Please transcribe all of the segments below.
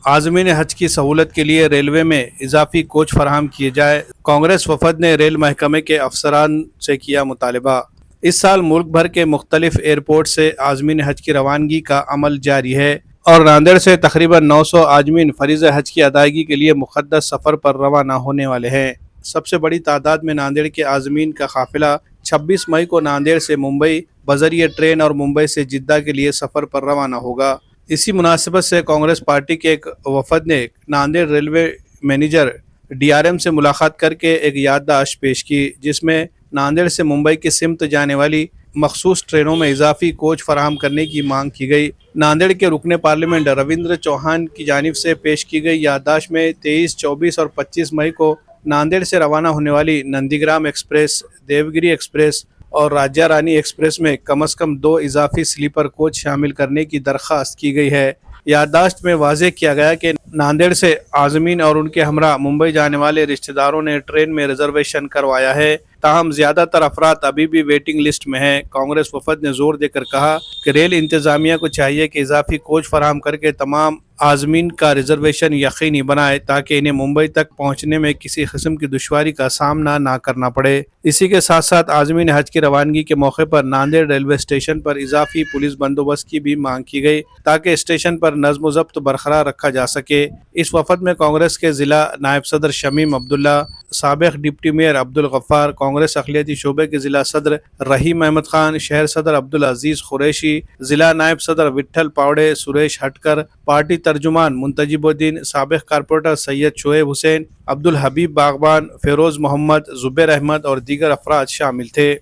आज़मीन हज की सहूलत के लिए रेलवे में इजाफी कोच फराहम किए जाए। कांग्रेस वफद ने रेल महकमे के अफसरान से किया मुतालबा। इस साल मुल्क भर के मुख्तलिफ एयरपोर्ट से आज़मीन हज की रवानगी का अमल जारी है और नांदेड़ से तकरीबन 900 आज़मीन फरीज़ हज की अदायगी के लिए मुक़द्दस सफ़र पर रवाना होने वाले हैं। सबसे बड़ी तादाद में नांदेड़ के आज़मीन का काफिला 26 मई को नांदेड़ से मुंबई बजरिए ट्रेन और मुंबई से जिद्दा के लिए सफ़र पर रवाना होगा। इसी मुनासिबत से कांग्रेस पार्टी के एक वफद ने नांदेड़ रेलवे मैनेजर डीआरएम से मुलाकात करके एक याददाश्त पेश की, जिसमें नांदेड़ से मुंबई की सिमत जाने वाली मखसूस ट्रेनों में इजाफी कोच फराहम करने की मांग की गई। नांदेड़ के रुकने पार्लियामेंट रविंद्र चौहान की जानिब से पेश की गई याददाश्त में 23, 24 और 25 मई को नांदेड़ से रवाना होने वाली नंदीग्राम एक्सप्रेस, देवगिरी एक्सप्रेस और राज्य रानी एक्सप्रेस में कम से कम 2 इजाफी स्लीपर कोच शामिल करने की दरख्वास्त की गई है। याददाश्त में वाज़ेह किया गया कि नांदेड़ से आज़मीन और उनके हमरा मुंबई जाने वाले रिश्तेदारों ने ट्रेन में रिजर्वेशन करवाया है, ताहम ज़्यादातर अफराद अभी भी वेटिंग लिस्ट में हैं। कांग्रेस वफद ने जोर देकर कहा कि रेल इंतज़ामिया को चाहिए कि इजाफी कोच फराहम करके तमाम आज़मीन का रिजर्वेशन यकीनी बनाए ताकि इन्हें मुंबई तक पहुंचने में किसी किस्म की दुश्वारी का सामना ना करना पड़े। इसी के साथ साथ आज़मीन हज की रवानगी के मौके पर नांदेड़ रेलवे स्टेशन पर इजाफी पुलिस बंदोबस्त की भी मांग की गई ताकि स्टेशन पर नज़्म व ज़ब्त बरकरार रखा जा सके। इस वफद में कांग्रेस के ज़िला नायब सदर शमीम अब्दुल्ला, साबिक़ डिप्टी मेयर अब्दुल गफ्फार, कांग्रेस अक़लियती शोबे के ज़िला सदर रहीम अहमद खान, शहर सदर अब्दुल अजीज़ कुरैशी, ज़िला नायब सदर विट्ठल पावड़े, सुरेश हटकर, पार्टी तर्जुमान मुंतजिबुद्दीन, साबिक़ कारपोरेटर सैयद शोएब हुसैन, अब्दुल हबीब बागबान, फेरोज़ मोहम्मद, जुबैर अहमद और दीगर अफराद शामिल थे।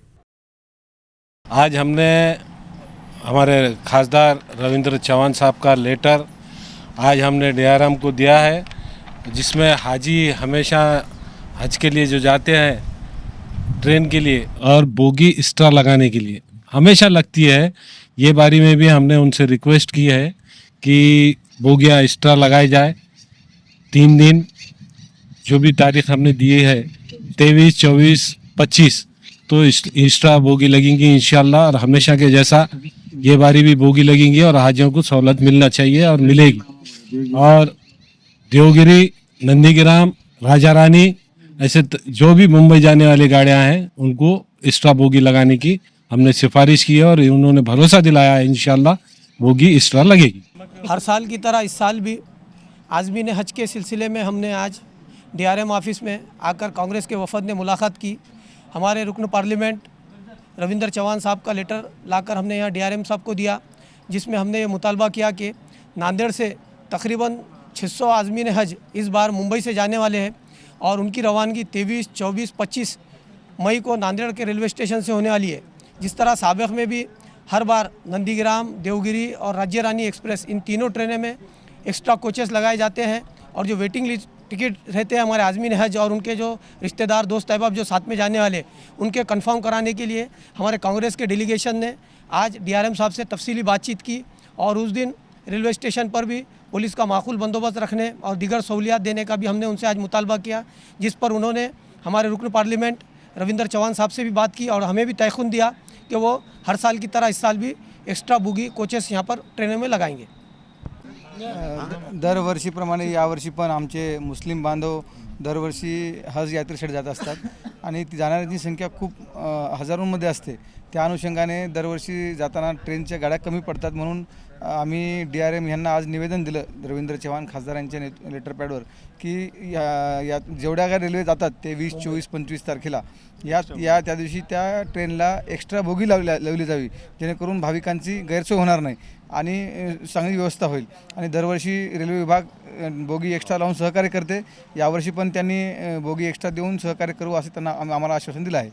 आज हमने हमारे खासदार रविंद्र चौहान साहब का लेटर आज हमने डीआरएम को दिया है, जिसमें हाजी हमेशा हज के लिए जो जाते हैं ट्रेन के लिए और बोगी एक्स्ट्रा लगाने के लिए हमेशा लगती है। ये बारी में भी हमने उनसे रिक्वेस्ट की है कि बोगियाँ एक्स्ट्रा लगाई जाए। 3 दिन जो भी तारीख हमने दिए है 23, 24, 25 तो एक्स्ट्रा बोगी लगेंगी इंशाल्लाह, और हमेशा के जैसा ये बारी भी बोगी लगेंगी और हाजियों को सहूलत मिलना चाहिए और मिलेगी। और देवगिरी, नंदीग्राम, राजा रानी ऐसे जो भी मुंबई जाने वाली गाड़ियां हैं उनको एक्स्ट्रा बोगी लगाने की हमने सिफारिश की है और उन्होंने भरोसा दिलाया है इंशाल्लाह बोगी एक्स्ट्रा लगेगी। हर साल की तरह इस साल भी आज़मीन हज के सिलसिले में हमने आज डीआरएम ऑफिस में आकर कांग्रेस के वफद ने मुलाकात की। हमारे रुकन पार्लियामेंट रविंद्र चौहान साहब का लेटर लाकर हमने यहाँ डीआरएम साहब को दिया, जिसमें हमने ये मुतालबा किया कि नांदेड़ से तकरीबन 600 आज़मीन हज इस बार मुंबई से जाने वाले हैं और उनकी रवानगी 23, 24, 25 मई को नांदेड़ के रेलवे स्टेशन से होने वाली है। जिस तरह साबिक़ में भी हर बार नंदीग्राम, देवगिरी और राज्य रानी एक्सप्रेस इन तीनों ट्रेनें में एक्स्ट्रा कोचेस लगाए जाते हैं और जो वेटिंग लिस्ट टिकट रहते हैं हमारे आज़मीन हज और उनके जो रिश्तेदार दोस्त अहबाब जो साथ में जाने वाले उनके कंफर्म कराने के लिए हमारे कांग्रेस के डेलीगेशन ने आज डीआरएम साहब से तफसीली बातचीत की और उस दिन रेलवे स्टेशन पर भी पुलिस का माकूल बंदोबस्त रखने और दीगर सहूलियात देने का भी हमने उनसे आज मुतालबा किया, जिस पर उन्होंने हमारे रुकन पार्लियामेंट रविंद्र चौहान साहब से भी बात की और हमें भी तयख़ुन दिया कि वो हर साल की तरह इस साल भी एक्स्ट्रा बोगी कोचेस यहाँ पर ट्रेनों में लगाएंगे। दरवर्षीप्रमाणे यावर्षी पण आमचे मुस्लिम बांधव दरवर्षी हज यात्रेसाठी जात असतात आणि ती जाणाऱ्यांची संख्या खूप हजारोंमध्ये असते। त्या अनुषंगाने दरवर्षी जाताना ट्रेनच्या गाड्या कमी पडतात, म्हणून आम्ही डीआरएम यांना आज निवेदन दिलं रवींद्र चव्हाण खासदार यांच्या लेटर पॅडवर की या जेवढ्या काय रेल्वे जातात ते 20, 24, 25 तारखेला त्या दिवशी त्या ट्रेनला एक्स्ट्रा बोगी लावली जावी, जेणेकरून भाविकांची गैरसोय होणार नाही आणि चांगली व्यवस्था होईल। आणि दरवर्षी रेल्वे विभाग बोगी एक्स्ट्रा लावून सहकार्य करते, यावर्षी पण त्यांनी बोगी एक्स्ट्रा देऊन सहकार्य करू असे त्यांना आम्हाला आश्वासन दिलं आहे।